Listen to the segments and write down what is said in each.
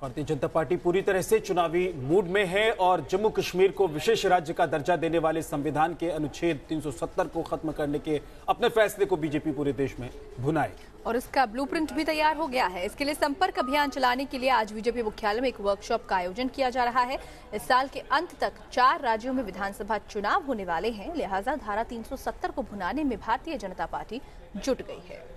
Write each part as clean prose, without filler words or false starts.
Bharatiya Janata party पूरी तरह से चुनावी मूड में है और जम्मू कश्मीर को विशेष राज्य का दर्जा देने वाले संविधान के अनुच्छेद 370 को खत्म करने के अपने फैसले को बीजेपी पूरे देश में भुनाए। और इसका ब्लूप्रिंट भी तैयार हो गया है। इसके लिए संपर्क अभियान चलाने के लिए आज बीजेपी मुख्यालय में एक वर्कशॉप का आयोजन किया जा रहा है। इस साल के अंत तक 4 राज्यों में विधानसभा चुनाव होने वाले हैं, लिहाजा धारा 370 को भुनाने में भारतीय जनता पार्टी जुट गई है।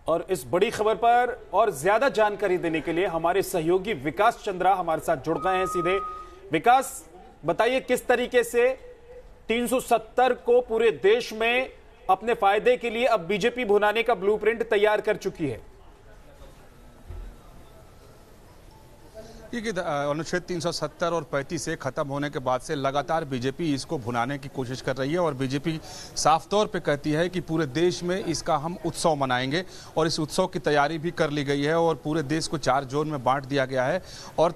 और इस बड़ी खबर पर और ज्यादा जानकारी देने के लिए हमारे सहयोगी विकास चंद्रा हमारे साथ जुड़ गए हैं सीधे। विकास, बताइए किस तरीके से 370 को पूरे देश में अपने फायदे के लिए अब बीजेपी भुनाने का ब्लूप्रिंट तैयार कर चुकी है। अनुच्छेद 370 और 35 से खत्म होने के बाद से लगातार बीजेपी इसको भुनाने की कोशिश कर रही है और बीजेपी साफ तौर पे कहती है कि पूरे देश में इसका हम उत्सव मनाएंगे और इस उत्सव की तैयारी भी कर ली गई है और पूरे देश को 4 जोन में बांट दिया गया है और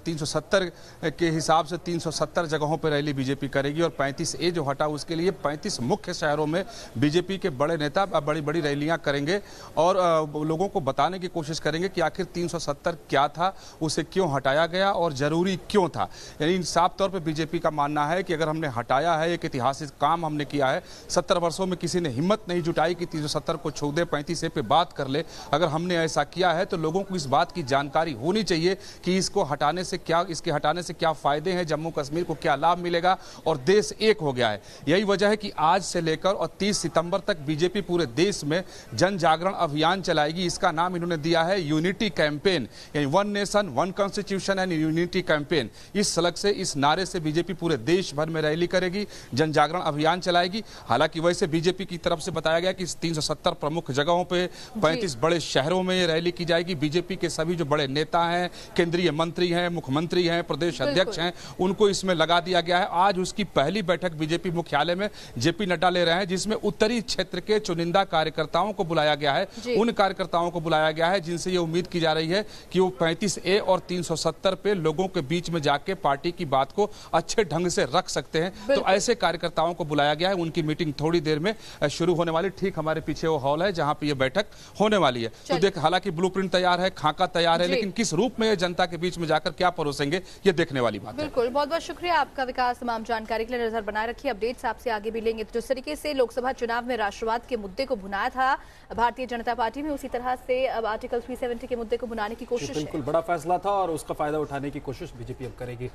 370 के हिसाब से 370 जगहों पर रैली बीजेपी करेगी और 35A जो हटा उसके लिए 35 मुख्य शहरों में बीजेपी के बड़े नेता बड़ी बड़ी रैलियां करेंगे और लोगों को बताने की कोशिश करेंगे कि आखिर 370 क्या था, उसे क्यों हटाया गया और जरूरी क्यों था। यानी साफ तौर पे बीजेपी का मानना है कि अगर हमने हटाया है, एक ऐतिहासिक काम हमने किया है, 70 वर्षों में किसी ने हिम्मत नहीं जुटाई कि 370 को छू दे, 35A पे बात कर ले। अगर हमने ऐसा किया है तो लोगों को इस बात की जानकारी होनी चाहिए कि इसको हटाने से क्या फायदे हैं, जम्मू कश्मीर को क्या लाभ मिलेगा और देश एक हो गया है। यही वजह है कि आज से लेकर और 30 सितंबर तक बीजेपी पूरे देश में जन जागरण अभियान चलाएगी। इसका नाम इन्होंने दिया है यूनिटी कैंपेन, यानी one nation one constitution and unity campaign. इस सलग से, इस नारे से बीजेपी पूरे देश भर में रैली करेगी, जन जागरण अभियान चलाएगी। हालांकि वैसे बीजेपी की तरफ से बताया गया कि 370 प्रमुख जगहों पे 35 बड़े शहरों में ये रैली की जाएगी। बीजेपी के सभी जो बड़े नेता हैं, केंद्रीय मंत्री हैं, मुख्यमंत्री हैं, प्रदेश अध्यक्ष हैं, उनको इसमें लगा दिया गया है। आज उसकी पहली बैठक बीजेपी मुख्यालय में जेपी नड्डा ले रहे हैं, जिसमें उत्तरी क्षेत्र के चुनिंदा कार्यकर्ताओं को बुलाया गया है। उन कार्यकर्ताओं को बुलाया गया है जिनसे ये उम्मीद की जा रही है कि वो 35A और 370 पे लोगों के बीच में जाके पार्टी की बात को अच्छे ढंग से रख सकते हैं। तो ऐसे कार्यकर्ताओं को बुलाया गया है। उनकी मीटिंग थोड़ी देर में शुरू होने वाली, ठीक हमारे पीछे वो हॉल है जहां पे ये बैठक होने वाली है। तो देख, हालांकि ब्लूप्रिंट तैयार है, खाका तैयार है, लेकिन किस रूप में जनता के बीच में जाकर क्या परोसेंगे ये देखने वाली बात है। बिल्कुल, बहुत बहुत शुक्रिया आपका विकास, तमाम जानकारी के लिए नजर बनाए रखिए। अपडेट्स आपसे आगे भी लेंगे। तो जिस तरीके से लोकसभा चुनाव में राष्ट्रवाद के मुद्दे को भुनाया था भारतीय जनता पार्टी में, उसी तरह से अब आर्टिकल 370 के मुद्दे को भुनाने की कोशिश है। बिल्कुल बड़ा फैसला था और उसका फायदा उठाने की कोशिश बीजेपी अब करेगी।